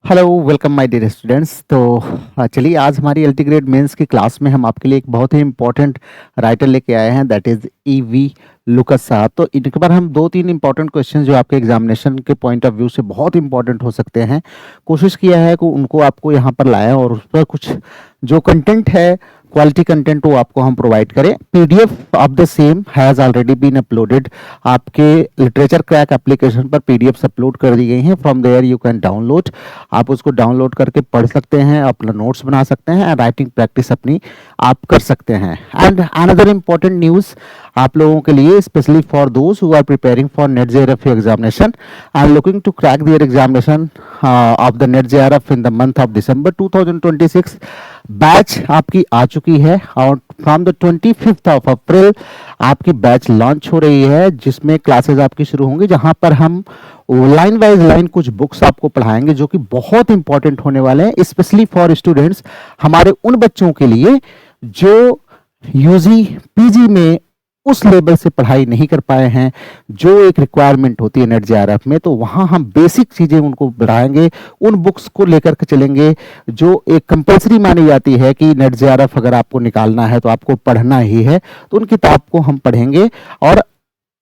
Hello welcome my dear students. तो चलिए आज हमारी अल्टीग्रेड मेंस की क्लास में हम आपके लिए एक बहुत ही इंपॉर्टेंट राइटर लेके आए हैं, दैट इज ईवी लुकास साहब। तो इनके बार हम दो तीन इंपॉर्टेंट क्वेश्चन जो आपके एग्जामिनेशन के पॉइंट ऑफ व्यू से बहुत इंपॉर्टेंट हो सकते हैं, कोशिश किया है कि उनको आपको यहाँ पर लाएं और उस पर कुछ जो कंटेंट है, क्वालिटी कंटेंट, वो आपको हम प्रोवाइड करें। PDF of the same has already been uploaded. आपके लिटरेचर क्रैक एप्लीकेशन पर पीडीएफ अपलोड कर दी गई हैं। From there you can download. आप उसको डाउनलोड करके पढ़ सकते हैं, अपना नोट्स बना सकते हैं एंड राइटिंग प्रैक्टिस अपनी आप कर सकते हैं। एंड अनदर इम्पॉर्टेंट न्यूज़ आप लोगों के लिए, specially for those who are preparing for NET JRF examination and looking to crack their examination of the NET JRF in the month of December 2026, batch आपकी आ चुकी है और from the 25th of April आपकी batch launch हो रही है, जिसमें क्लासेस आपकी शुरू होंगी, जहां पर हम लाइन वाइज लाइन कुछ बुक्स आपको पढ़ाएंगे जो कि बहुत इंपॉर्टेंट होने वाले हैं, स्पेशली फॉर स्टूडेंट्स, हमारे उन बच्चों के लिए जो यूजी पीजी में उस लेवल से पढ़ाई नहीं कर पाए हैं, जो एक रिक्वायरमेंट होती है नेट जेआरएफ में। तो वहां हम बेसिक चीजें उनको बढ़ाएंगे, उन बुक्स को लेकर के चलेंगे जो एक कंपलसरी मानी जाती है कि नेट जेआरएफ अगर आपको निकालना है तो आपको पढ़ना ही है। तो उन किताब को हम पढ़ेंगे और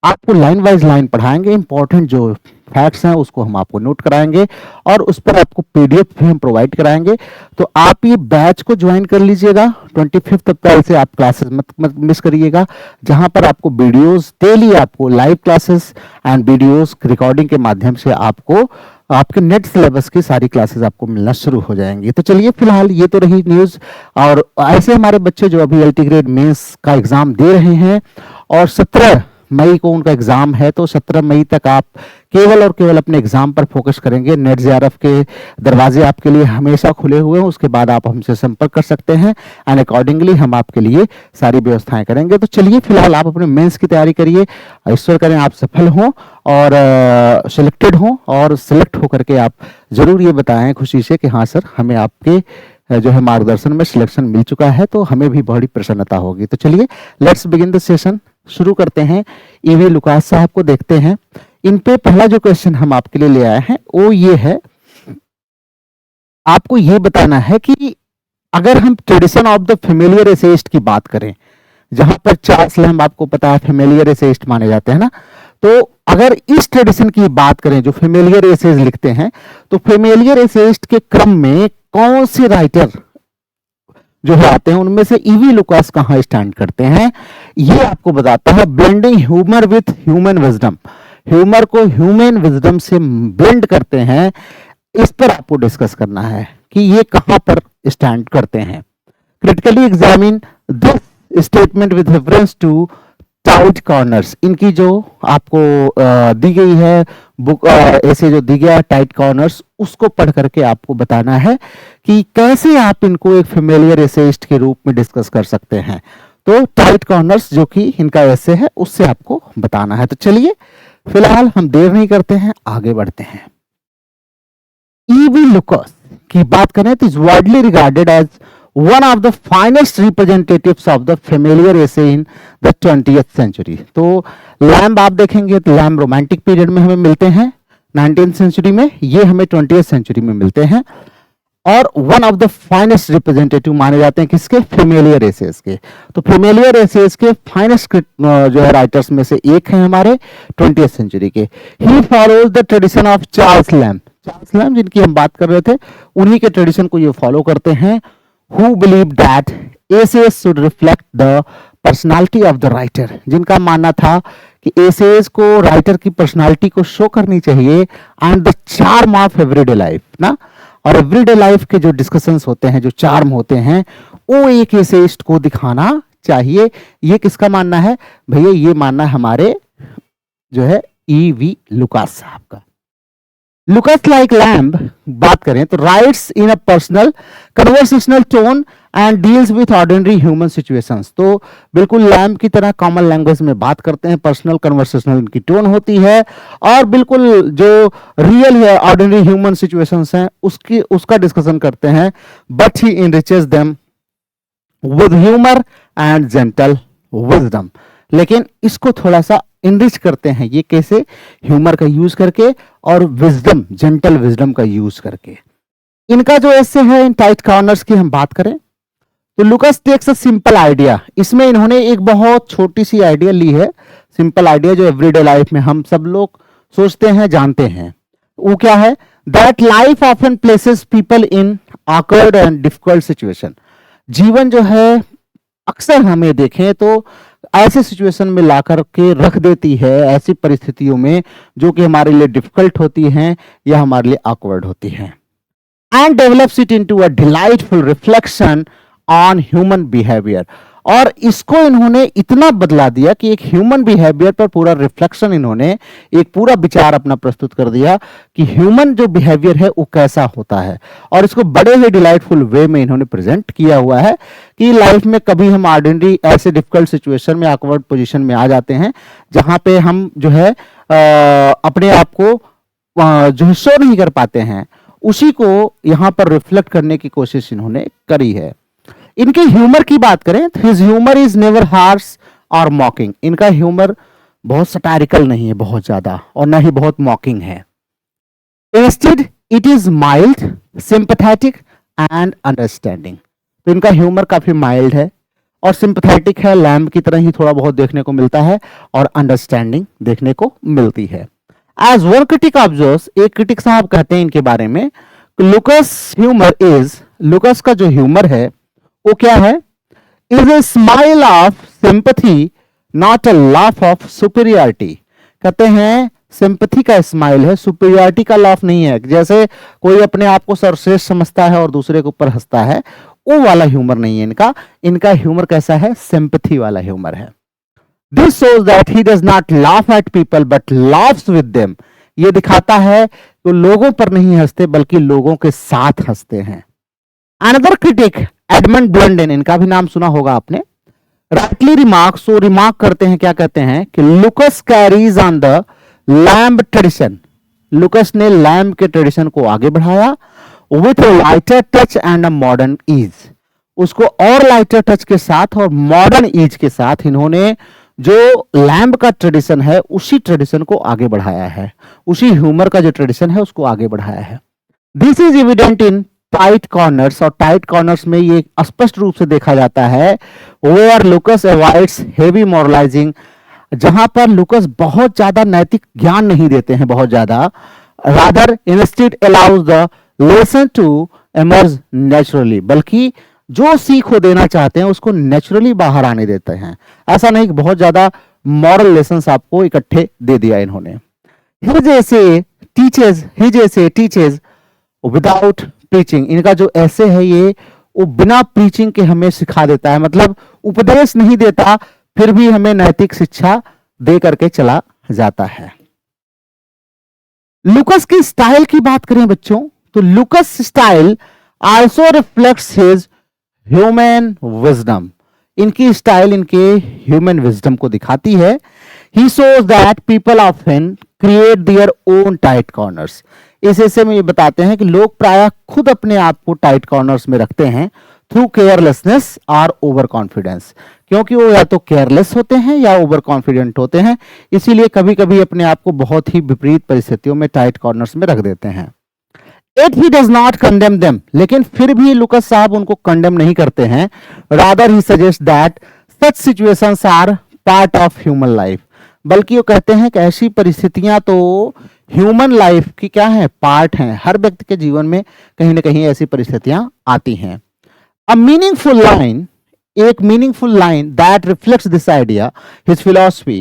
आपको लाइन वाइज लाइन पढ़ाएंगे। इंपॉर्टेंट जो फैक्ट्स हैं उसको हम आपको नोट कराएंगे और उस पर आपको पीडीएफ भी हम प्रोवाइड कराएंगे। तो आप ये बैच को ज्वाइन कर लीजिएगा। 25 अप्रैल से आप क्लासेस मत मिस करिएगा, जहां पर आपको वीडियोस डेली, आपको live classes and videos recording के माध्यम से आपको आपके नेट सिलेबस की सारी क्लासेस आपको मिलना शुरू हो जाएंगी। तो चलिए फिलहाल ये तो रही न्यूज। और ऐसे हमारे बच्चे जो अभी अल्टीग्रेड मेंस का एग्जाम दे रहे हैं और 17 मई को उनका एग्जाम है, तो 17 मई तक आप केवल और केवल अपने एग्जाम पर फोकस करेंगे। नेट जेआरएफ के दरवाजे आपके लिए हमेशा खुले हुए हैं, उसके बाद आप हमसे संपर्क कर सकते हैं एंड अकॉर्डिंगली हम आपके लिए सारी व्यवस्थाएं करेंगे। तो चलिए फिलहाल आप अपने मेंस की तैयारी करिए। ईश्वर करें आप सफल हों और सिलेक्टेड हों, और सिलेक्ट होकर के आप जरूर ये बताएं खुशी से कि हाँ सर, हमें आपके जो है मार्गदर्शन में सिलेक्शन मिल चुका है, तो हमें भी बड़ी प्रसन्नता होगी। तो चलिए लेट्स बिगिन द सेशन, शुरू करते हैं। ईवी लुकास साहब को देखते हैं। इन पे पहला जो क्वेश्चन हम आपके लिए ले आए हैं वो ये है, आपको ये बताना है कि अगर हम tradition of the familiar essayist की बात करें, जहां पर चार्ल्स लैम्ब आपको पता है फेमिलियर एसेइस्ट माने जाते हैं ना, तो अगर इस ट्रेडिशन की बात करें जो फेमिलियर एसेज लिखते हैं, तो फेमिलियर एसेइस्ट के क्रम में कौन से राइटर जो है आते हैं, उनमें से ईवी लुकास कहां स्टैंड करते हैं, ये आपको बताता है। Blending humour with human wisdom, humour को ह्यूमन विजडम से ब्लेंड करते हैं, इस पर आपको डिस्कस करना है कि ये कहां पर स्टैंड करते हैं। Critically examine this statement with reference to tight corners. इनकी जो आपको दी गई है बुक, ऐसे जो दी गया टाइट कॉर्नर्स, उसको पढ़ करके आपको बताना है कि कैसे आप इनको एक फेमिलियर एसेइस्ट के रूप में डिस्कस कर सकते हैं। तो टाइट कॉर्नर्स जो कि इनका ऐसे है, उससे आपको बताना है। तो चलिए फिलहाल हम देर नहीं करते हैं, आगे बढ़ते हैं। ईवी लुकास की बात करें तो is widely regarded as one of the finest representatives of the familiar essay in the 20th century। तो लैम्ब आप देखेंगे तो लैम्ब रोमांटिक पीरियड में हमें मिलते हैं 19th सेंचुरी में, ये हमें 20th सेंचुरी में मिलते हैं, और one of the finest representative माने जाते हैं किसके, फेमिलियर एसेज के। तो फेमिलियर एसेज के फाइनेस्ट जो है राइटर्स में से एक है हमारे 20th सेंचुरी के। He follows the tradition of Charles lamb. Charles lamb जिनकी हम बात कर रहे थे, उन्हीं के ट्रेडिशन को ये फॉलो करते हैं। Who believed that essays should reflect the personality of the writer, जिनका मानना था कि essays को राइटर की पर्सनालिटी को शो करनी चाहिए, and the charm of everyday life ना, और एवरीडे लाइफ के जो डिस्कशंस होते हैं, जो चार्म होते हैं, वो एक एसेइस्ट को दिखाना चाहिए। ये किसका मानना है भैया, ये मानना हमारे जो है ईवी लुकास साहब का। लुकास लाइक लैम्ब बात करें तो rights in a personal conversational tone and deals with ordinary human situations. तो बिल्कुल लैम्ब की तरह कॉमन लैंग्वेज में बात करते हैं, पर्सनल कन्वर्सेशनल इनकी टोन होती है, और बिल्कुल जो रियल है ऑर्डिनरी ह्यूमन सिचुएशंस हैं उसका डिस्कशन करते हैं, but he enriches them with humour and gentle wisdom. लेकिन इसको थोड़ा सा इनरिच करते हैं, ये कैसे, ह्यूमर का यूज करके और विजडम, जेंटल विजडम का यूज करके। इनका जो ऐसे है इन टाइट कॉर्नर्स की हम बात करें तो Lucas takes a simple idea, इसमें इन्होंने एक बहुत छोटी सी आइडिया ली है, सिंपल आइडिया जो एवरीडे लाइफ में हम सब लोग सोचते हैं जानते हैं। वो क्या है? That life often places people in awkward and difficult situation. जीवन जो है अक्सर हमें देखें तो ऐसे सिचुएशन में ला कर के रख देती है, ऐसी परिस्थितियों में जो कि हमारे लिए डिफिकल्ट होती हैं या हमारे लिए awkward होती हैं, and develops it into a delightful reflection on human behaviour. और इसको इन्होंने इतना बदला दिया कि एक ह्यूमन बिहेवियर पर पूरा रिफ्लेक्शन, इन्होंने एक पूरा विचार अपना प्रस्तुत कर दिया कि ह्यूमन जो बिहेवियर है वो कैसा होता है, और इसको बड़े ही डिलाइटफुल वे में इन्होंने प्रेजेंट किया हुआ है कि लाइफ में कभी हम ऑर्डिनरी ऐसे डिफिकल्ट सिचुएशन में, ऑकवर्ड पोजीशन में आ जाते हैं जहां पे हम जो है अपने आप को जो है शो नहीं कर पाते हैं, उसी को यहां पर रिफ्लेक्ट करने की कोशिश इन्होंने करी है। इनके ह्यूमर की बात करें तो his humour is never harsh और मॉकिंग। इनका ह्यूमर बहुत सटारिकल नहीं है बहुत ज्यादा, और ना ही बहुत मॉकिंग है। Instead it is mild, sympathetic and understanding. तो इनका ह्यूमर काफी माइल्ड है और सिंपैथेटिक है, लैम्ब की तरह ही थोड़ा बहुत देखने को मिलता है, और अंडरस्टैंडिंग देखने को मिलती है। एज वन क्रिटिक ऑब्जर्व्स, एक क्रिटिक साहब कहते हैं इनके बारे में, लुकस ह्यूमर इज, लुकस का जो ह्यूमर है वो क्या है? Is a smile of sympathy not a laugh of superiority. कहते हैं सिंपैथी का स्माइल है, सुपीरियरिटी का लाफ नहीं है। जैसे कोई अपने आप को सर्वश्रेष्ठ समझता है और दूसरे के ऊपर हंसता है, वो वाला ह्यूमर नहीं है इनका। इनका ह्यूमर कैसा है? सिंपैथी वाला ह्यूमर है। This shows that he does not laugh at people but laughs with them. ये दिखाता है कि लोगों पर नहीं हंसते बल्कि लोगों के साथ हंसते हैं। अनदर क्रिटिक एडमंड ब्लंडेन, इनका भी नाम सुना होगा आपने, राइटली रिमार्क्स, वो रिमार्क करते हैं, क्या कहते हैं कि Lucas carries on the Lamb tradition. Lucas ने लैम्ब के ट्रेडिशन को आगे बढ़ाया with a lighter touch and a modern ease. उसको और लाइटर टच के साथ और मॉडर्न ईज के साथ इन्होंने जो लैम्ब का ट्रेडिशन है उसी ट्रेडिशन को आगे बढ़ाया है, उसी ह्यूमर का जो ट्रेडिशन है उसको आगे बढ़ाया है। This is evident in tight corners, और टाइट कॉर्नर्स में ये स्पष्ट रूप से देखा जाता है वेयर लुकस अवॉइड्स हेवी मॉरलाइजिंग, जहां पर लुकस बहुत ज्यादा नैतिक ज्ञान नहीं देते हैं, बहुत ज्यादा, rather instead allows the lesson to emerge naturally, बल्कि जो सीख वो देना चाहते हैं उसको नेचुरली बाहर आने देते हैं। ऐसा नहीं कि बहुत ज्यादा मॉरल लेसन्स आपको इकट्ठे दे दिया इन्होंने। हिज ऐसे टीचेज विदाउट प्रीचिंग। इनका जो ऐसे है ये वो बिना प्रीचिंग के हमें सिखा देता है, मतलब उपदेश नहीं देता फिर भी हमें नैतिक शिक्षा दे करके चला जाता है। लुकस की स्टाइल की बात करें बच्चों तो Lucas style also reflects his human wisdom. इनकी स्टाइल इनके ह्यूमन विजडम को दिखाती है। He shows that people often create their own tight corners. इस हिस्से में ये बताते हैं कि लोग प्रायः खुद अपने आप को टाइट कॉर्नर्स में रखते हैं थ्रू केयरलेसनेस और ओवर कॉन्फिडेंस, क्योंकि वो या तो केयरलेस होते हैं या ओवर कॉन्फिडेंट होते हैं, इसीलिए कभी कभी अपने आप को बहुत ही विपरीत परिस्थितियों में टाइट कॉर्नर्स में रख देते हैं। Yet he does not condemn them, लेकिन फिर भी लुकस साहब उनको कंडेम नहीं करते हैं। Rather he suggest that such situations are part of human life, बल्कि वो कहते हैं कि ऐसी परिस्थितियां तो ह्यूमन लाइफ की क्या है? पार्ट हैं। हर व्यक्ति के जीवन में कहीं ना कहीं ऐसी परिस्थितियां आती हैं। अ मीनिंगफुल लाइन, एक meaningful line that reflects this idea, his philosophy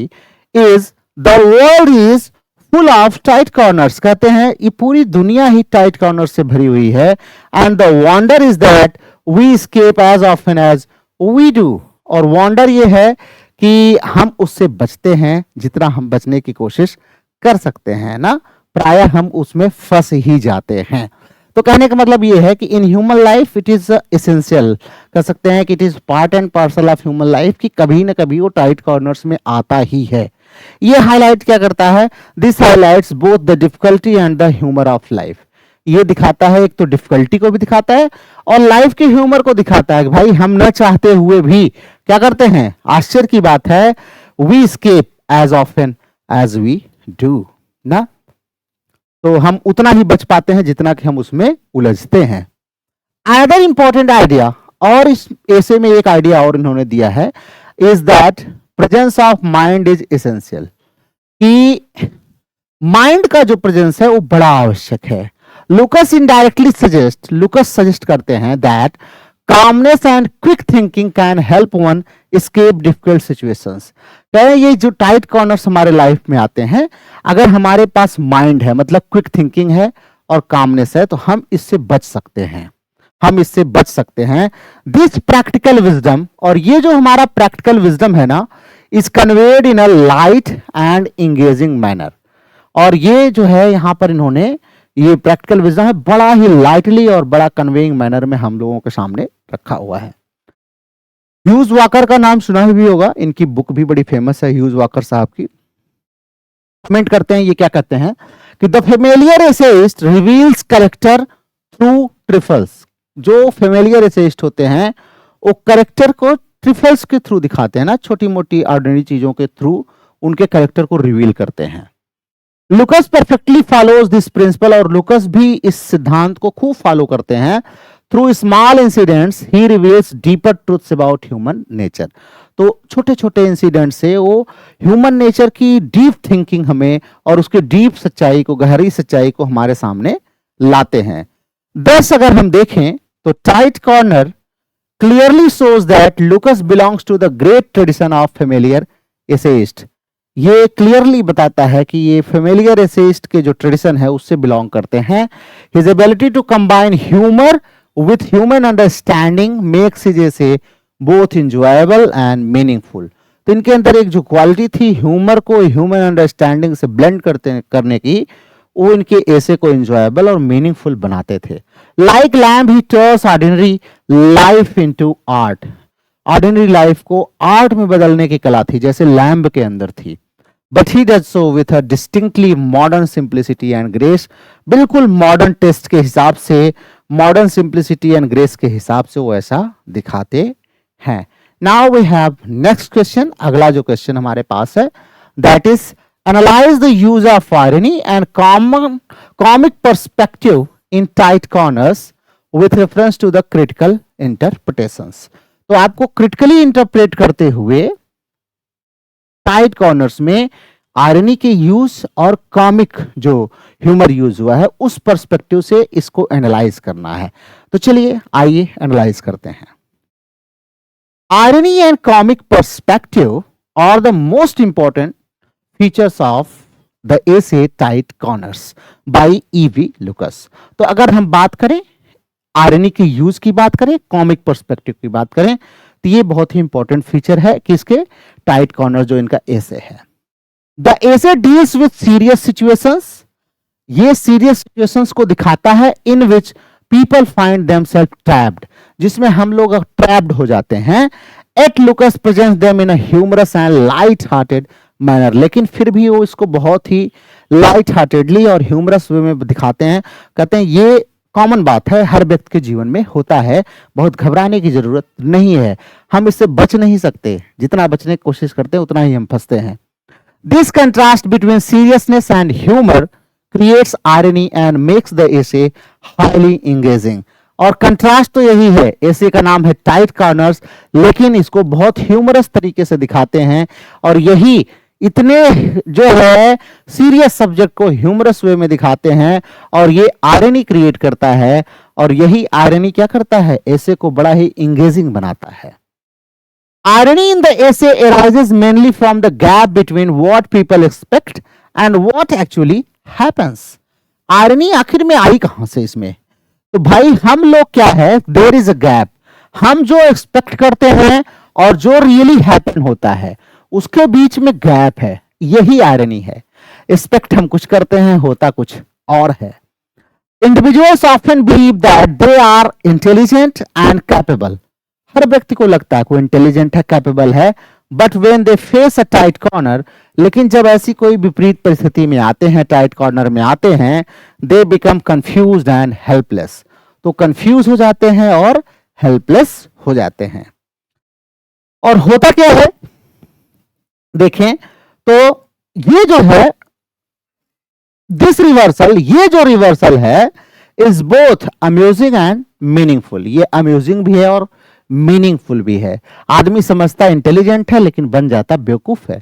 is the world is full of tight corners. कहते हैं ये पूरी दुनिया ही टाइट कॉर्नर से भरी हुई है, and the wonder is that we escape as often as we do. और वंडर ये है कि हम उससे बचते हैं जितना हम बचने की कोशिश कर सकते हैं ना, प्राय हम उसमें फंस ही जाते हैं। तो कहने का मतलब ये है कि in human life it is essential, कह सकते हैं कि it is part and parcel of human life, कि कभी ना कभी वो टाइट कॉर्नर्स में आता ही है। ये हाईलाइट क्या करता है? This highlights both the difficulty and the humour of life. ये दिखाता है, एक तो डिफिकल्टी को भी दिखाता है और लाइफ के ह्यूमर को दिखाता है कि भाई हम न चाहते हुए भी क्या करते हैं। आश्चर्य की बात है, we escape as often as we do ना। तो हम उतना ही बच पाते हैं जितना कि हम उसमें उलझते हैं। अनदर इंपॉर्टेंट आइडिया, और इस ऐसे में एक आइडिया और इन्होंने दिया है, is that presence of mind is essential, कि माइंड का जो प्रेजेंस है वो बड़ा आवश्यक है। लुकस सजेस्ट करते हैं that calmness and quick thinking can help one escape difficult situations। कह रहे ये जो टाइट कॉर्नर्स हमारे लाइफ में आते हैं, अगर हमारे पास माइंड है, मतलब क्विक थिंकिंग है और कामनेस है, तो हम इससे बच सकते हैं, हम इससे बच सकते हैं। दिस प्रैक्टिकल विजडम, और ये जो हमारा प्रैक्टिकल विजडम है ना, is conveyed in a light and engaging manner. और ये जो है यहाँ पर इन्होंने ये प्रैक्टिकल विजडम है बड़ा ही लाइटली और बड़ा कन्वेइंग मैनर में हम लोगों के सामने रखा हुआ है। ह्यूज वॉकर का नाम सुना भी होगा, इनकी बुक भी बड़ी फेमस है ह्यूज वॉकर साहब की। कमेंट करते हैं, ये क्या कहते हैं कि the familiar essayist reveals character through trifles. जो फेमिलियर एसेइस्ट होते हैं वो कैरेक्टर को ट्रिफल्स के थ्रू दिखाते हैं ना, छोटी मोटी ऑर्डिनरी चीजों के थ्रू उनके कैरेक्टर को रिवील करते हैं। Lucas perfectly follows this principle, और लुकस भी इस सिद्धांत को खूब फॉलो करते हैं। Through small incidents he reveals deeper truths about human nature. तो छोटे छोटे इंसिडेंट से वो ह्यूमन नेचर की डीप थिंकिंग हमें और उसके डीप सच्चाई को, गहरी सच्चाई को हमारे सामने लाते हैं। दस अगर हम देखें तो tight corner clearly shows that Lucas belongs to the great tradition of familiar essayist. ये क्लियरली बताता है कि ये फेमिलियर एसेइस्ट के जो ट्रेडिशन है उससे बिलोंग करते हैं। His ability to combine humour with human understanding makes his essay both enjoyable and meaningful. तो इनके अंदर एक जो क्वालिटी थी ह्यूमर को ह्यूमन अंडरस्टैंडिंग से ब्लेंड करने की, वो इनके ऐसे को इंजॉयबल और मीनिंगफुल बनाते थे। लाइक लैम्ब ही turns ordinary life into art. Ordinary life को आर्ट में बदलने की कला थी, जैसे लैम्ब के अंदर थी। But he does so with a distinctly modern simplicity and grace. बिल्कुल मॉडर्न टेस्ट के हिसाब से, मॉडर्न सिंप्लिसिटी एंड ग्रेस के हिसाब से वो ऐसा दिखाते हैं। Now we have next question. अगला जो क्वेश्चन हमारे पास है, that is analyse the use of irony and comic perspective in tight corners with reference to the critical interpretations. तो आपको क्रिटिकली इंटरप्रेट करते हुए टाइट कॉर्नर्स में आयरनी के यूज और कॉमिक जो ह्यूमर यूज हुआ है उस पर्सपेक्टिव से इसको एनालाइज करना है। तो चलिए आइए एनालाइज करते हैं। Irony and comic perspective are the most important features of the essay tight corners by E V Lucas. तो अगर हम बात करें आयरनी के यूज की बात करें, कॉमिक पर्सपेक्टिव की बात करें, तो ये बहुत ही इंपॉर्टेंट फीचर है किसके, टाइट कॉर्नर जो इनका एसे है। The essay deals with serious situations. ये सीरियस सिचुएशंस को दिखाता है in which people find themselves trapped, जिसमें हम लोग ट्रैप्ड हो जाते हैं। At Lucas presents them in a humorous and light hearted manner. लेकिन फिर भी वो इसको बहुत ही लाइट हार्टेडली और ह्यूमरस वे में दिखाते हैं। कहते हैं ये कॉमन बात है, हर व्यक्ति के जीवन में होता है, बहुत घबराने की जरूरत नहीं है, हम इससे बच नहीं सकते, जितना बचने की कोशिश करते हैं उतना ही हम फंसते हैं। This contrast between seriousness and humour creates irony and makes the essay highly engaging. और कंट्रास्ट तो यही है, एसे का नाम है टाइट कॉर्नर्स, लेकिन इसको बहुत ह्यूमरस तरीके से दिखाते हैं, और यही इतने जो है सीरियस सब्जेक्ट को ह्यूमरस वे में दिखाते हैं, और ये आयरनी क्रिएट करता है, और यही आयरनी क्या करता है, एसे को बड़ा ही एंगेजिंग बनाता है। Irony in the essay arises mainly from the gap between what people expect and what actually happens. Irony आखिर में आई कहां से इसमें? तो भाई हम लोग क्या है, देयर इज अ गैप। हम जो एक्सपेक्ट करते हैं और जो रियली हैपन होता है उसके बीच में गैप है, यही आयरनी है। एक्सपेक्ट हम कुछ करते हैं, होता कुछ और है। Individuals often believe that they are intelligent and capable. हर व्यक्ति को लगता है कोई इंटेलिजेंट है, कैपेबल है, but when they face a tight corner, लेकिन जब ऐसी कोई विपरीत परिस्थिति में आते हैं, टाइट कॉर्नर में आते हैं, they become confused and helpless. तो कंफ्यूज हो जाते हैं और हेल्पलेस हो जाते हैं। और होता क्या है देखें, तो ये जो है दिस रिवर्सल, ये जो रिवर्सल है, is both amusing and meaningful. ये अम्यूजिंग भी है और मीनिंगफुल भी है। आदमी समझता इंटेलिजेंट है लेकिन बन जाता बेवकूफ है,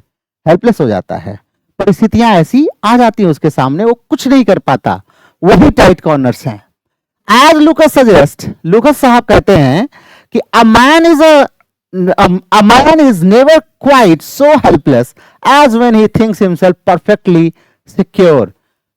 हेल्पलेस हो जाता है। परिस्थितियां ऐसी आ जाती हैं उसके सामने, वो कुछ नहीं कर पाता। वही टाइट कॉर्नर्स हैं। एज लुकस सजेस्ट, लुकस साहब कहते हैं कि a man is never quite so helpless as when he thinks himself perfectly secure.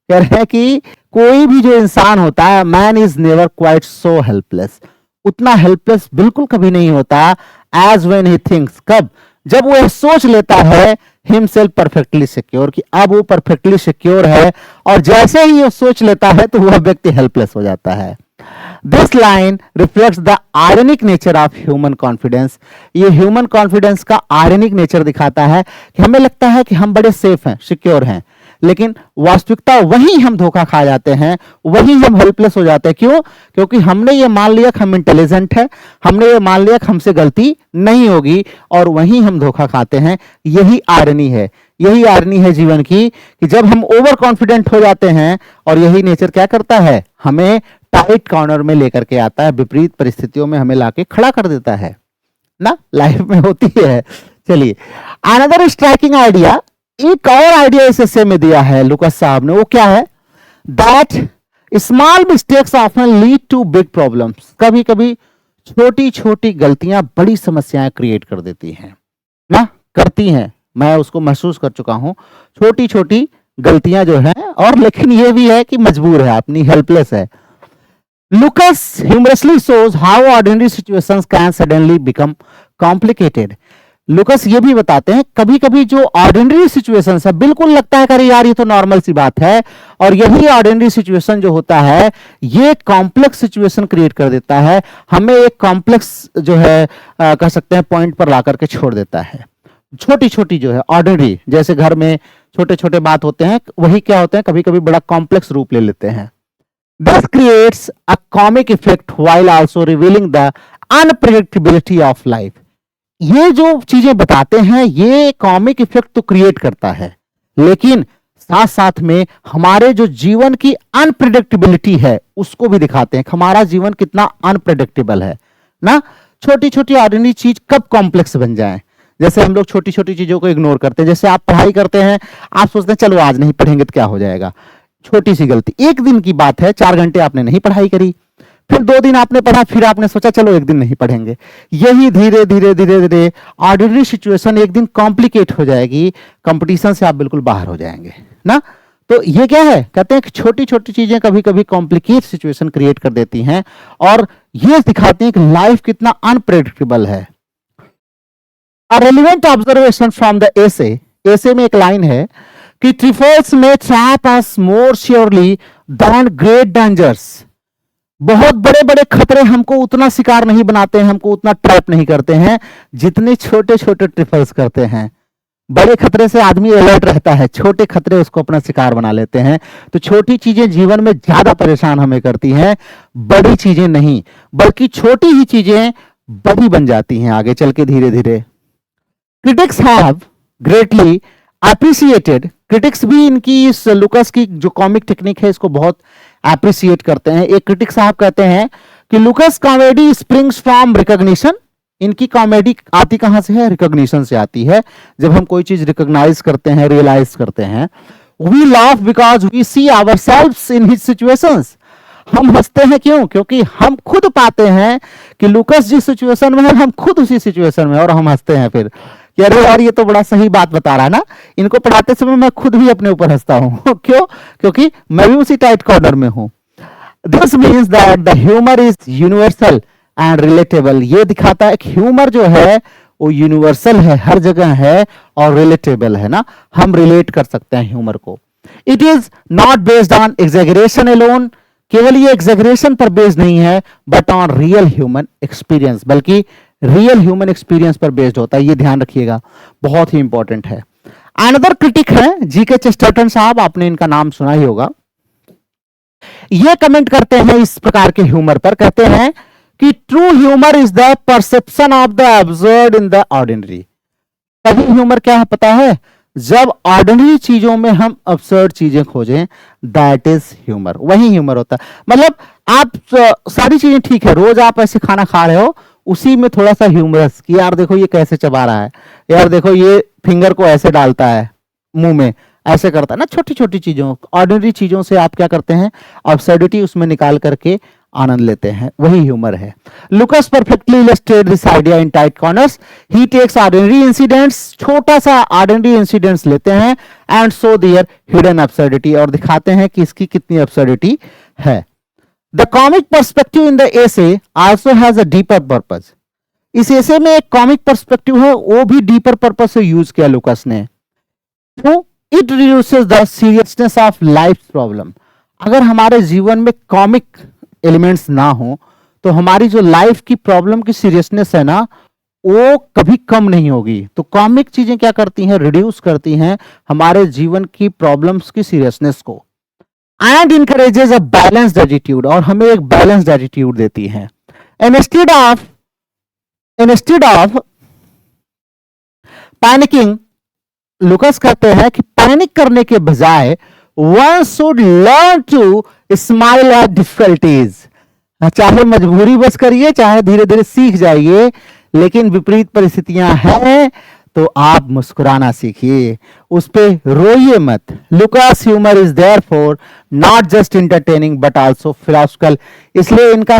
कह रहे हैं कि कोई भी जो इंसान होता है, man is never quite so helpless, उतना हेल्पलेस बिल्कुल कभी नहीं होता। एज व्हेन ही थिंक्स, कब? जब वो यह सोच लेता है हिमसेल्फ परफेक्टली सिक्योर, कि अब वो परफेक्टली सिक्योर है, और जैसे ही ये सोच लेता है तो वह व्यक्ति हेल्पलेस हो जाता है। This line reflects the ironic nature of human confidence. ये ह्यूमन कॉन्फिडेंस का आयरनिक नेचर दिखाता है कि हमें लगता है कि हम बड़े सेफ हैं, सिक्योर हैं, लेकिन वास्तविकता वही हम धोखा खा जाते हैं, वही हम हेल्पलेस हो जाते हैं। क्यों? क्योंकि हमने ये मान लिया कि हम इंटेलिजेंट है, हमने ये मान लिया कि हमसे गलती नहीं होगी, और वही हम धोखा खाते हैं। यही आयरनी है, यही आयरनी है जीवन की, कि जब हम ओवर कॉन्फिडेंट हो जाते हैं, और यही नेचर क्या करता है, हमें टाइट कॉर्नर में लेकर के आता है, विपरीत परिस्थितियों में हमें लाके खड़ा कर देता है ना, लाइफ में होती है। चलिए, अनदर स्ट्राइकिंग आइडिया, एक और आइडिया इस हिस्से में दिया है लुकस साहब ने, वो क्या है? That small mistakes often lead to big problems. कभी कभी छोटी छोटी गलतियां बड़ी समस्याएं क्रिएट कर देती हैं ना, करती हैं। मैं उसको महसूस कर चुका हूं, छोटी छोटी गलतियां जो है, और लेकिन ये भी है कि मजबूर है, अपनी हेल्पलेस है। Lucas humorously shows how ordinary situations can suddenly become complicated. Lucas ये भी बताते हैं कभी कभी जो ऑर्डिनरी सिचुएशंस है, बिल्कुल लगता है कि अरे यार ये तो नॉर्मल सी बात है, और यही ऑर्डिनरी सिचुएशन जो होता है ये कॉम्प्लेक्स सिचुएशन क्रिएट कर देता है, हमें एक कॉम्प्लेक्स जो है कह सकते हैं पॉइंट पर ला करके छोड़ देता है। छोटी छोटी जो है ऑर्डिनरी, जैसे घर में छोटे छोटे बात होते हैं, वही क्या होते हैं, कभी कभी बड़ा कॉम्प्लेक्स रूप ले लेते हैं। This creates a comic effect while also revealing the unpredictability of life. ये जो चीजें बताते हैं ये कॉमिक इफेक्ट तो क्रिएट करता है, लेकिन साथ साथ में हमारे जो जीवन की अनप्रेडिक्टेबिलिटी है उसको भी दिखाते हैं, हमारा जीवन कितना अनप्रेडिक्टेबल है ना। छोटी छोटी ऑर्डिनरी चीज कब कॉम्प्लेक्स बन जाए, जैसे हम लोग छोटी छोटी चीजों को इग्नोर करते हैं। जैसे आप पढ़ाई करते हैं, आप सोचते हैं चलो आज नहीं पढ़ेंगे तो क्या हो जाएगा, छोटी सी गलती, एक दिन की बात है, 4 घंटे आपने नहीं पढ़ाई करी, फिर 2 दिन आपने पढ़ा, फिर आपने सोचा चलो एक दिन नहीं पढ़ेंगे। यही धीरे धीरे धीरे धीरे ऑर्डिनरी सिचुएशन एक दिन कॉम्प्लिकेट हो जाएगी, कंपटीशन से आप बिल्कुल बाहर हो जाएंगे ना। तो ये क्या है, कहते हैं कि छोटी छोटी चीजें कभी कभी कॉम्प्लिकेट सिचुएशन क्रिएट कर देती हैं, और ये दिखाती हैं कि लाइफ कितना अनप्रेडिक्टेबल है। A relevant observation from the essay में एक लाइन है कि ट्रिफल्स में ट्रैप अस मोर श्योरली दैन ग्रेट डेंजर्स। बहुत बड़े बड़े खतरे हमको उतना शिकार नहीं बनाते हैं, हमको उतना ट्रैप नहीं करते हैं जितने छोटे छोटे ट्रिफल्स करते हैं। बड़े खतरे से आदमी अलर्ट रहता है, छोटे खतरे उसको अपना शिकार बना लेते हैं। तो छोटी चीजें जीवन में ज्यादा परेशान हमें करती हैं, बड़ी चीजें नहीं, बल्कि छोटी ही चीजें बड़ी बन जाती हैं आगे चल के धीरे धीरे। Critics have greatly appreciated, critics भी इनकी इस लुकस की जो कॉमिक टेक्निक है इसको बहुत अप्रिसिएट करते हैं। एक क्रिटिक साहब कहते हैं कि Lucas comedy springs from recognition. इनकी कॉमेडी आती कहां से है, रिकॉग्निशन से आती है। जब हम कोई चीज रिकॉग्नाइज करते हैं, रियलाइज करते हैं, we laugh because we see ourselves in his situations. हम हंसते हैं क्यों, क्योंकि हम खुद पाते हैं कि लुकस जिस सिचुएशन में है हम खुद उसी सिचुएशन में, और हम हंसते हैं फिर कि अरे यार ये तो बड़ा सही बात बता रहा है ना। इनको पढ़ाते समय मैं खुद भी अपने ऊपर हंसता हूं क्यों, क्योंकि मैं भी उसी टाइट कॉर्नर में हूं। This means that the humour is universal and relatable. ये दिखाता है कि ह्यूमर जो है वो यूनिवर्सल है, हर जगह है, और रिलेटेबल है ना, हम रिलेट कर सकते हैं ह्यूमर को। It is not based on exaggeration alone, केवल ये एग्जेगरेशन पर बेस्ड नहीं है, but on real human experience, बल्कि रियल ह्यूमन एक्सपीरियंस पर बेस्ड होता है। ये ध्यान रखिएगा, बहुत ही इंपॉर्टेंट है। अनदर क्रिटिक है जीके चेस्टरटन साहब, आपने इनका नाम सुना ही होगा। ये कमेंट करते हैं इस प्रकार के ह्यूमर पर, कहते हैं कि true humour is the perception of the absurd in the ordinary. सही ह्यूमर क्या है पता है, जब ऑर्डिनरी चीजों में हम absurd चीजें खोजें, दैट इज ह्यूमर, वही ह्यूमर होता है। मतलब आप सारी चीजें ठीक है, रोज आप ऐसे खाना खा रहे हो, उसी में थोड़ा सा ह्यूमरस कि यार देखो ये कैसे चबा रहा है, यार देखो ये फिंगर को ऐसे डालता है मुंह में, ऐसे करता है ना, छोटी छोटी चीजों, ऑर्डिनरी चीजों से आप क्या करते हैं, अब्सर्डिटी उसमें निकाल करके आनंद लेते हैं, वही ह्यूमर है। Lucas perfectly illustrate this idea in tight corners. He takes ordinary incidents, छोटा सा ऑर्डिनरी इंसिडेंट्स लेते हैं, and show their hidden absurdity, और दिखाते हैं कि इसकी कितनी अब्सर्डिटी है। The comic perspective in the essay also has a deeper purpose. इस एसे में एक कॉमिक पर्सपेक्टिव है, वो भी डीपर पर्पज से यूज किया लुकस ने। तो it reduces the seriousness of life problem. अगर हमारे जीवन में कॉमिक एलिमेंट्स ना हो तो हमारी जो लाइफ की प्रॉब्लम की सीरियसनेस है ना, वो कभी कम नहीं होगी। तो कॉमिक चीजें क्या करती हैं, रिड्यूस करती हैं हमारे जीवन की प्रॉब्लम्स की सीरियसनेस को, and encourages a balanced attitude, और हमें एक बैलेंस्ड एटीट्यूड देती है। इंस्टेड ऑफ पैनिकिंग, लुकस कहते हैं कि पैनिक करने के बजाय one should learn to smile at difficulties. चाहे मजबूरी बस करिए, चाहे धीरे धीरे सीख जाइए, लेकिन विपरीत परिस्थितियां हैं तो आप मुस्कुराना सीखिए, उस पे रोइए मत। Lucas humour is there for not just entertaining but also philosophical. इसलिए इनका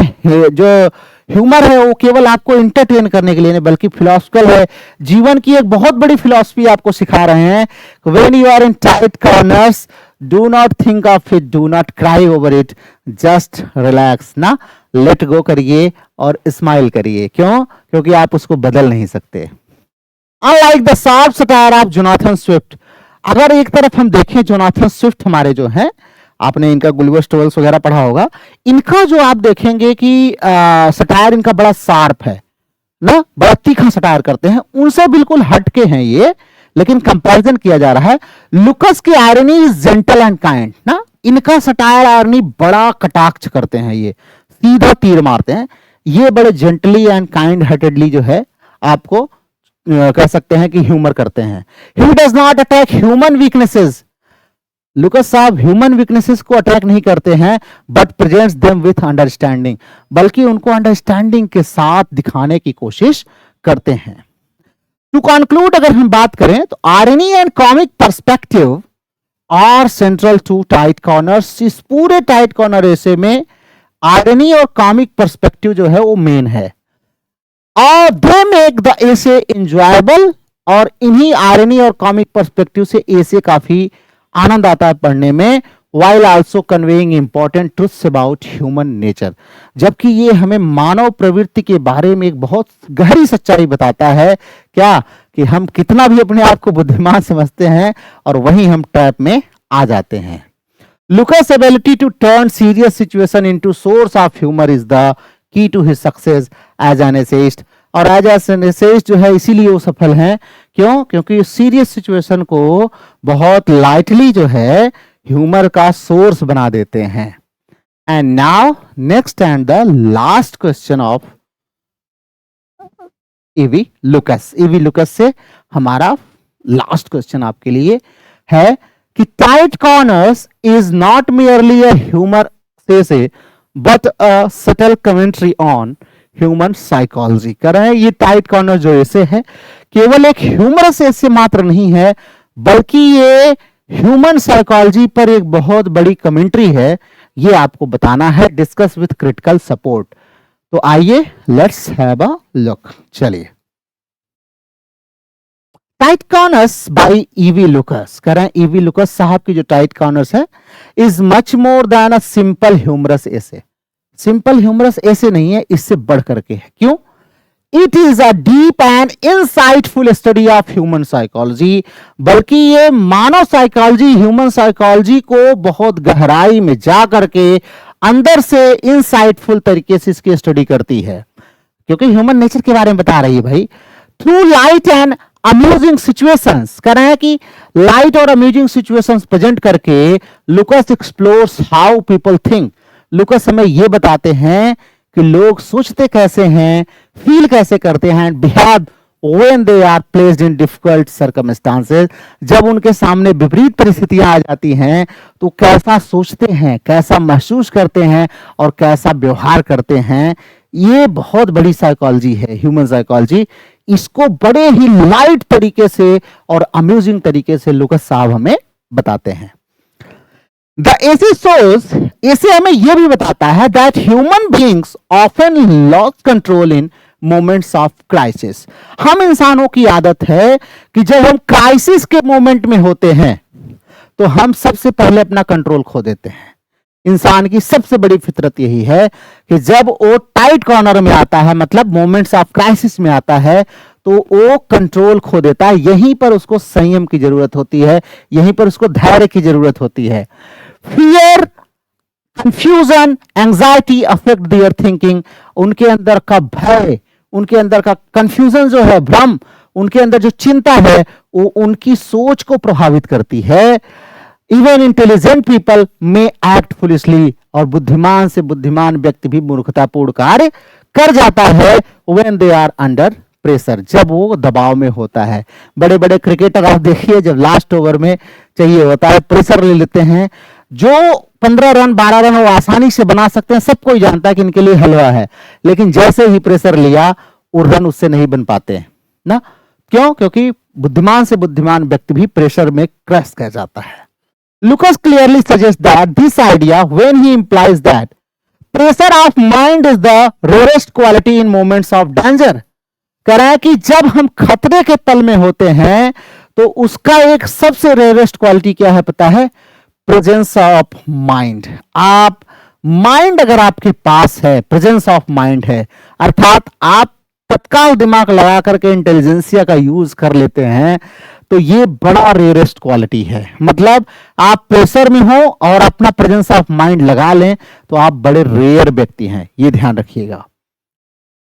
जो ह्यूमर है वो केवल आपको इंटरटेन करने के लिए नहीं बल्कि फिलोसफिकल है, जीवन की एक बहुत बड़ी फिलॉसफी आपको सिखा रहे हैं। When you are in tight corners, do not think of it, do not cry over it, just relax ना, लेट गो करिए और स्माइल करिए। क्यों? क्योंकि आप उसको बदल नहीं सकते। Unlike the sharp satire of Jonathan Swift, अगर एक तरफ हम देखें जोनाथन स्विफ्ट हमारे जो हैं, आपने इनका गुलिवर स्टोवेल्स वगैरह पढ़ा होगा, इनका जो आप देखेंगे कि सटायर इनका बड़ा शार्प है ना, बड़ा तीखा सटायर करते हैं, उनसे बिल्कुल हटके हैं ये, लेकिन कंपैरिजन किया जा रहा है। लुकस की irony is gentle and kind ना, इनका सटायर आयरनी बड़ा कटाक्ष करते हैं, ये सीधा तीर मारते हैं, ये बड़े जेंटली एंड काइंड हार्टेडली जो है आपको कह सकते हैं कि ह्यूमर करते हैं। He does not attack human weaknesses, Lucas साहब ह्यूमन वीकनेसेस को अटैक नहीं करते हैं, but presents them with understanding, बल्कि उनको अंडरस्टैंडिंग के साथ दिखाने की कोशिश करते हैं। टू कंक्लूड, अगर हम बात करें तो irony and comic perspective are central to tight corners. इस पूरे टाइट कॉर्नर ऐसे में आयरनी और कॉमिक पर्सपेक्टिव जो है वो मेन है, और they make the essay enjoyable, और इन्हीं आयरनी और कॉमिक पर्सपेक्टिव से एसे काफी आनंद आता है पढ़ने में, while also conveying important truths about human nature, जबकि ये हमें मानव प्रवृत्ति के बारे में एक बहुत गहरी सच्चाई बताता है, क्या कि हम कितना भी अपने आप को बुद्धिमान समझते हैं और वहीं हम ट्रैप में आ जाते हैं। Lucas' ability to turn serious situation into source of humor is the key to his success as an essayist, और एज एन एसेइस्ट जो है इसीलिए वो सफल हैं। क्यों? क्योंकि सीरियस सिचुएशन को बहुत लाइटली जो है ह्यूमर का सोर्स बना देते हैं। And now next and the last question of E V Lucas. E V Lucas से हमारा लास्ट क्वेश्चन आपके लिए है कि tight corners is not merely a humour से but a subtle commentary on human psychology. कर रहे हैं ये टाइट कॉर्नर जो ऐसे है केवल एक ह्यूमरस ऐसे मात्र नहीं है, बल्कि ये ह्यूमन साइकोलॉजी पर एक बहुत बड़ी कमेंट्री है, ये आपको बताना है, डिस्कस विथ क्रिटिकल सपोर्ट। तो आइए लेट्स हैव अ लुक। चलिए, tight corners by E V Lucas. कह रहे हैं ईवी लुकस साहब की जो टाइट कॉर्नर्स है is much more than a simple humorous essay. Simple humorous essay नहीं है, इससे बढ़ करके है। क्यों? It is a deep and insightful study of human psychology, बल्कि ये मानव साइकोलॉजी, ह्यूमन साइकोलॉजी को बहुत गहराई में जा करके अंदर से इनसाइटफुल तरीके से इसकी स्टडी करती है, क्योंकि ह्यूमन नेचर के बारे में बता रही है भाई। Through light and amusing situations, कह रहे हैं कि लाइट और अम्यूजिंग सिचुएशंस प्रेजेंट करके Lucas explores how people think. Lucas हमें यह बताते हैं कि लोग सोचते कैसे हैं, फील कैसे करते हैं, behave when they are placed in difficult circumstances, जब उनके सामने विपरीत परिस्थितियां आ जाती हैं तो कैसा सोचते हैं, कैसा महसूस करते हैं और कैसा व्यवहार करते हैं। ये बहुत बड़ी साइकोलॉजी है, ह्यूमन साइकोलॉजी। इसको बड़े ही लाइट तरीके से और अम्यूजिंग तरीके से लुकास साहब हमें बताते हैं। द एसे शोज, इसे हमें यह भी बताता है that human beings often loss control in moments of crisis. हम इंसानों की आदत है कि जब हम क्राइसिस के मोमेंट में होते हैं तो हम सबसे पहले अपना कंट्रोल खो देते हैं। इंसान की सबसे बड़ी फितरत यही है कि जब वो टाइट कॉर्नर में आता है, मतलब मोमेंट्स ऑफ क्राइसिस में आता है, तो वो कंट्रोल खो देता है। यहीं पर उसको संयम की जरूरत होती है, यहीं पर उसको धैर्य की जरूरत होती है। Fear, confusion, anxiety affect there thinking. उनके अंदर का भय, उनके अंदर का कंफ्यूजन जो है, भ्रम, उनके अंदर जो चिंता है, वो उनकी सोच को प्रभावित करती है। इवन इंटेलिजेंट पीपल में एक्ट फुलिशली, और बुद्धिमान से बुद्धिमान व्यक्ति भी मूर्खतापूर्ण कार्य कर जाता है when they are under pressure, जब वो दबाव में होता है। बड़े बड़े क्रिकेटर आप देखिए, जब लास्ट ओवर में चाहिए होता है, प्रेशर ले लेते हैं। जो 15 रन 12 रन वो आसानी से बना सकते हैं, सब कोई जानता है कि इनके लिए हलवा है, लेकिन जैसे ही प्रेशर लिया वो रन उससे नहीं बन पाते हैं ना। क्यों? क्योंकि बुद्धिमान से बुद्धिमान व्यक्ति भी प्रेशर में क्रैश कर जाता है। Lucas clearly suggests that this idea when he implies that pressure of mind is the rarest quality in moments of danger। कह रहा है कि जब हम खतरे के तल में होते हैं तो उसका एक सबसे रेयरेस्ट क्वालिटी क्या है पता है? Presence of mind. आप माइंड अगर आपके पास है, प्रेजेंस ऑफ माइंड है, अर्थात आप तत्काल दिमाग लगा करके इंटेलिजेंसिया का यूज कर लेते हैं, तो ये बड़ा रेयरेस्ट क्वालिटी है। मतलब आप प्रेशर में हो और अपना प्रेजेंस ऑफ माइंड लगा लें तो आप बड़े रेयर व्यक्ति हैं, ये ध्यान रखिएगा।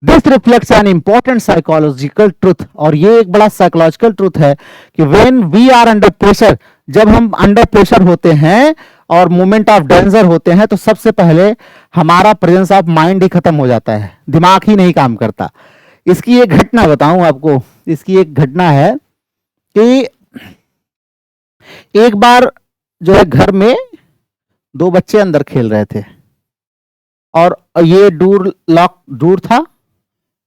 This reflects an important psychological truth, और ये एक बड़ा साइकोलॉजिकल ट्रुथ है कि when we are under pressure, जब हम अंडर प्रेशर होते हैं और मोमेंट ऑफ डेंजर होते हैं, तो सबसे पहले हमारा प्रेजेंस ऑफ माइंड ही खत्म हो जाता है, दिमाग ही नहीं काम करता। इसकी एक घटना बताऊं आपको। इसकी एक घटना है कि एक बार जो है घर में दो बच्चे अंदर खेल रहे थे और ये डोर था,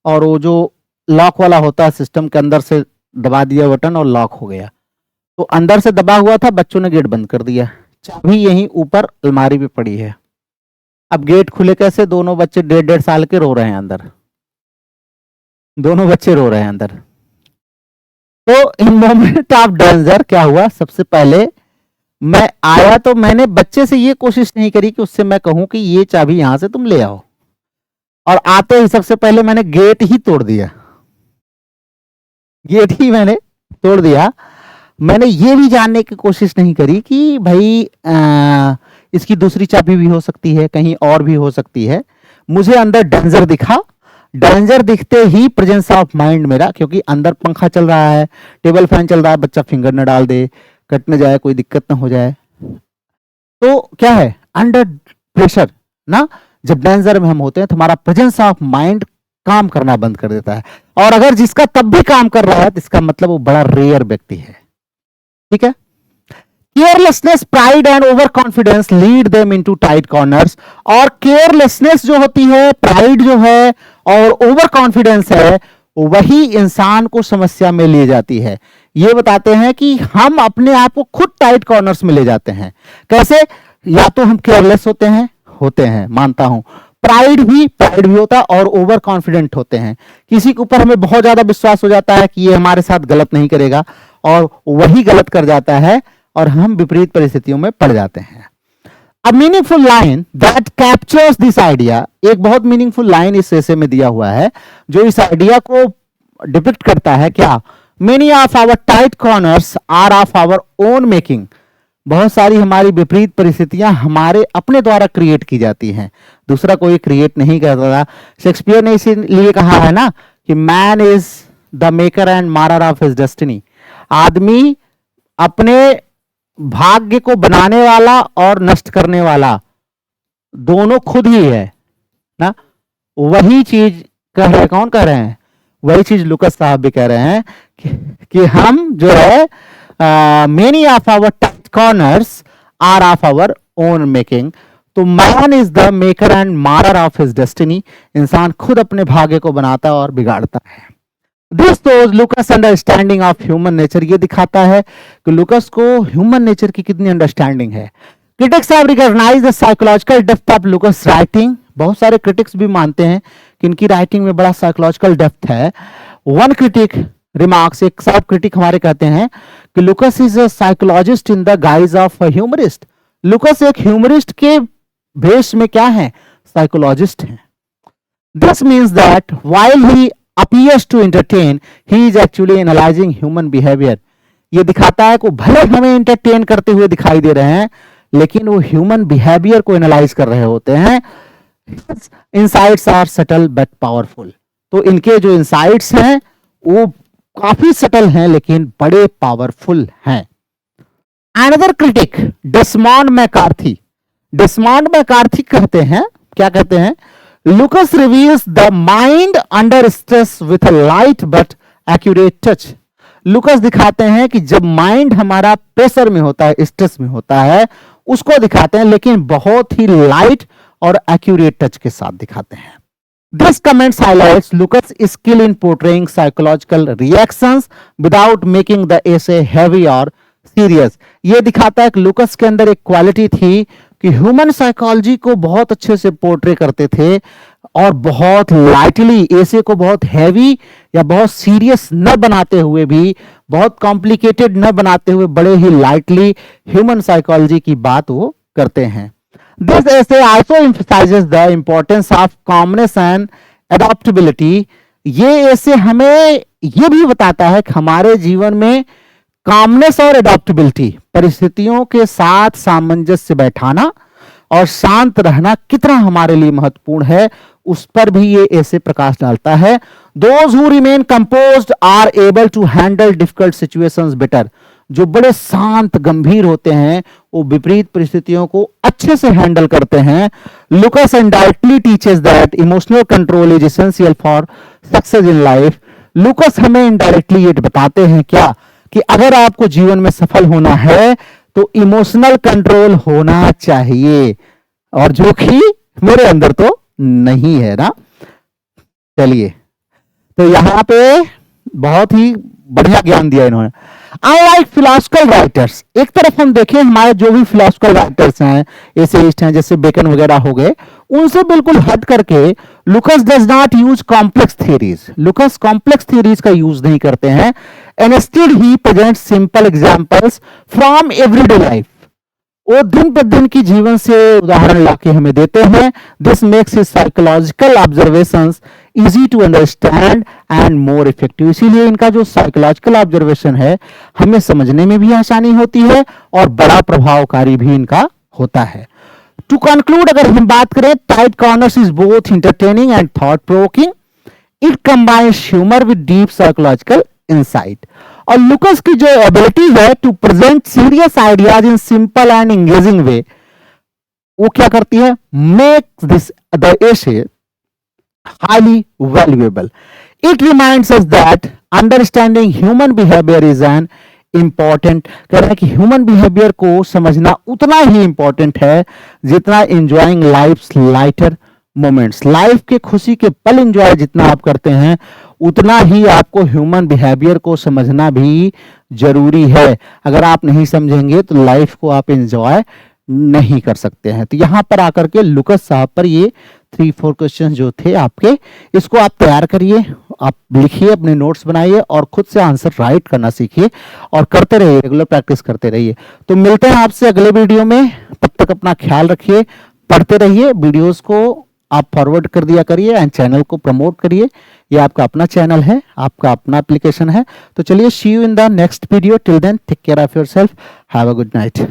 और वो जो लॉक वाला होता है सिस्टम के अंदर से दबा दिया बटन और लॉक हो गया। तो अंदर से दबा हुआ था, बच्चों ने गेट बंद कर दिया, चाबी यहीं ऊपर अलमारी पे पड़ी है। अब गेट खुले कैसे? दोनों बच्चे 1.5 साल के रो रहे हैं अंदर, दोनों बच्चे रो रहे हैं अंदर। तो इन मोमेंट ऑफ डेंजर क्या हुआ? सबसे पहले मैं आया तो मैंने बच्चे से ये कोशिश नहीं करी कि उससे मैं कहूं कि ये चाबी यहां से तुम ले आओ, और आते ही सबसे पहले मैंने गेट ही तोड़ दिया, गेट ही मैंने तोड़ दिया। मैंने ये भी जानने की कोशिश नहीं करी कि भाई इसकी दूसरी चाबी भी हो सकती है, कहीं और भी हो सकती है। मुझे अंदर डेंजर दिखा, डेंजर दिखते ही प्रेजेंस ऑफ माइंड मेरा, क्योंकि अंदर पंखा चल रहा है, टेबल फैन चल रहा है, बच्चा फिंगर न डाल दे, कट न जाए, कोई दिक्कत ना हो जाए। तो क्या है? अंडर प्रेशर ना, जब डेंजर में हम होते हैं तो हमारा प्रेजेंस ऑफ माइंड काम करना बंद कर देता है, और अगर जिसका तब भी काम कर रहा है तो इसका मतलब वो बड़ा रेयर व्यक्ति है। ठीक है? Carelessness, pride and over confidence lead them into tight corners. और केयरलेसनेस जो होती है, प्राइड जो है और ओवर कॉन्फिडेंस है, वही इंसान को समस्या में ले जाती है। ये बताते हैं कि हम अपने आप को खुद टाइट कॉर्नर्स में ले जाते हैं। कैसे? या तो हम केयरलेस होते हैं, मानता हूं। प्राइड भी होता है और ओवर कॉन्फिडेंट होते हैं। किसी के ऊपर हमें बहुत ज्यादा विश्वास हो जाता है कि ये हमारे साथ गलत नहीं करेगा, और वही गलत कर जाता है और हम विपरीत परिस्थितियों में पड़ जाते हैं। A meaningful line that captures this idea, एक बहुत मीनिंगफुल लाइन इस ऐसे में दिया हुआ है जो इस आइडिया को डिपिक्ट करता है। क्या? Many of our tight corners are of our own making। बहुत सारी हमारी विपरीत परिस्थितियां हमारे अपने द्वारा क्रिएट की जाती हैं, दूसरा कोई क्रिएट नहीं करता था। शेक्सपियर ने इसीलिए कहा है ना कि man is the maker and marrer of his destiny. आदमी अपने भाग्य को बनाने वाला और नष्ट करने वाला दोनों खुद ही है ना। वही चीज कह रहे, कौन कह रहे हैं? वही चीज लुकस साहब भी कह रहे हैं कि हम जो है many of our tight corners are of our own making. तो man is the maker and marrer of his destiny. इंसान खुद अपने भाग्य को बनाता और बिगाड़ता है। This shows Lucas understanding of human nature. ये दिखाता है कि लुकस को ह्यूमन नेचर की कितनी अंडरस्टैंडिंग है। Critics have recognised the psychological depth of Lucas writing. बहुत सारे क्रिटिक्स भी मानते हैं कि इनकी राइटिंग में बड़ा साइकोलॉजिकल डेप्थ है। वन क्रिटिक रिमार्क्स, एक सब क्रिटिक हमारे कहते हैं कि Lucas is a psychologist in the guise of a humorist. Lucas एक ह्यूमरिस्ट के भेष में क्या है? साइकोलॉजिस्ट है। This means that while he appears to entertain, he is actually analyzing human behavior। ये दिखाता है कि भले हमें entertain करते हुए दिखाई दे रहे हैं, लेकिन वो human behavior को analyze कर रहे होते हैं। Insights are subtle but powerful। तो इनके जो insights हैं वो काफी subtle हैं लेकिन बड़े powerful हैं। Another critic, Desmond MacCarthy. Desmond MacCarthy कहते हैं, क्या कहते हैं? Lucas reveals the mind under stress with a light but accurate touch। Lucas दिखाते हैं कि जब माइंड हमारा प्रेशर में होता है, स्ट्रेस में होता है, उसको दिखाते हैं लेकिन बहुत ही लाइट और एक्यूरेट टच के साथ दिखाते हैं। This comments highlights Lucas' skill in portraying psychological reactions without making the essay heavy or serious. ये दिखाता है कि लुकस के अंदर एक क्वालिटी थी कि ह्यूमन साइकोलॉजी को बहुत अच्छे से पोर्ट्रे करते थे और बहुत लाइटली, ऐसे को बहुत हैवी या बहुत सीरियस न बनाते हुए भी, बहुत कॉम्प्लिकेटेड न बनाते हुए बड़े ही लाइटली ह्यूमन साइकोलॉजी की बात वो करते हैं। This essay also emphasizes the importance of commonness and adaptability. ये ऐसे हमें ये भी बताता है कि हमारे जीवन में कामनेस और एडॉप्टेबिलिटी, परिस्थितियों के साथ सामंजस्य बैठाना और शांत रहना कितना हमारे लिए महत्वपूर्ण है, उस पर भी ये ऐसे प्रकाश डालता है। Those who remain composed are able to handle difficult situations better. जो बड़े शांत गंभीर होते हैं वो विपरीत परिस्थितियों को अच्छे से हैंडल करते हैं। Lucas indirectly teaches that emotional control is essential for success in life. Lucas हमें इनडायरेक्टली ये बताते हैं क्या कि अगर आपको जीवन में सफल होना है तो इमोशनल कंट्रोल होना चाहिए, और जो कि मेरे अंदर तो नहीं है ना। चलिए, तो यहां पे बहुत ही बढ़िया ज्ञान दिया इन्होंने। अनलाइक फिलोसॉफिकल राइटर्स, एक तरफ हम देखें हमारे जो भी फिलोसॉफिकल राइटर्स हैं, एसेइस्ट हैं, जैसे बेकन वगैरह हो गए, उनसे बिल्कुल हट करके Lucas does not use complex theories. Lucas complex theories का यूज नहीं करते हैं। Instead he presents simple examples from everyday life. वो दिन प्रतिदिन की जीवन से उदाहरण लाके हमें देते हैं। This makes his psychological observations easy to understand and more effective. इसीलिए इनका जो साइकोलॉजिकल ऑब्जर्वेशन है हमें समझने में भी आसानी होती है और बड़ा प्रभावकारी भी इनका होता है। टू कंक्लूड, अगर हम बात करें, tight corners is both entertaining and thought provoking. It combines humour with deep psychological insight. और लुकस की जो एबिलिटी है to present serious ideas in simple and engaging way, वो क्या करती है? Make this the essay highly valuable. It reminds us that understanding human behavior is an important, कह रहे हैं कि ह्यूमन बिहेवियर को समझना उतना ही इंपॉर्टेंट है जितना enjoying life's lighter moments। Life के खुशी के पल एंजॉय जितना आप करते हैं उतना ही आपको ह्यूमन बिहेवियर को समझना भी जरूरी है। अगर आप नहीं समझेंगे तो लाइफ को आप एंजॉय नहीं कर सकते हैं। तो यहां पर आकर के लुकस साहब पर ये 3-4 क्वेश्चन जो थे आपके, इसको आप तैयार करिए, आप लिखिए, अपने नोट्स बनाइए और खुद से आंसर राइट करना सीखिए और करते रहिए, रेगुलर प्रैक्टिस करते रहिए। तो मिलते हैं आपसे अगले वीडियो में, तब तक अपना ख्याल रखिए, पढ़ते रहिए, वीडियोस को आप फॉरवर्ड कर दिया करिए एंड चैनल को प्रमोट करिए। ये आपका अपना चैनल है, आपका अपना एप्लीकेशन है। तो चलिए, see you in the next video. Till then take care of yourself, have a good night.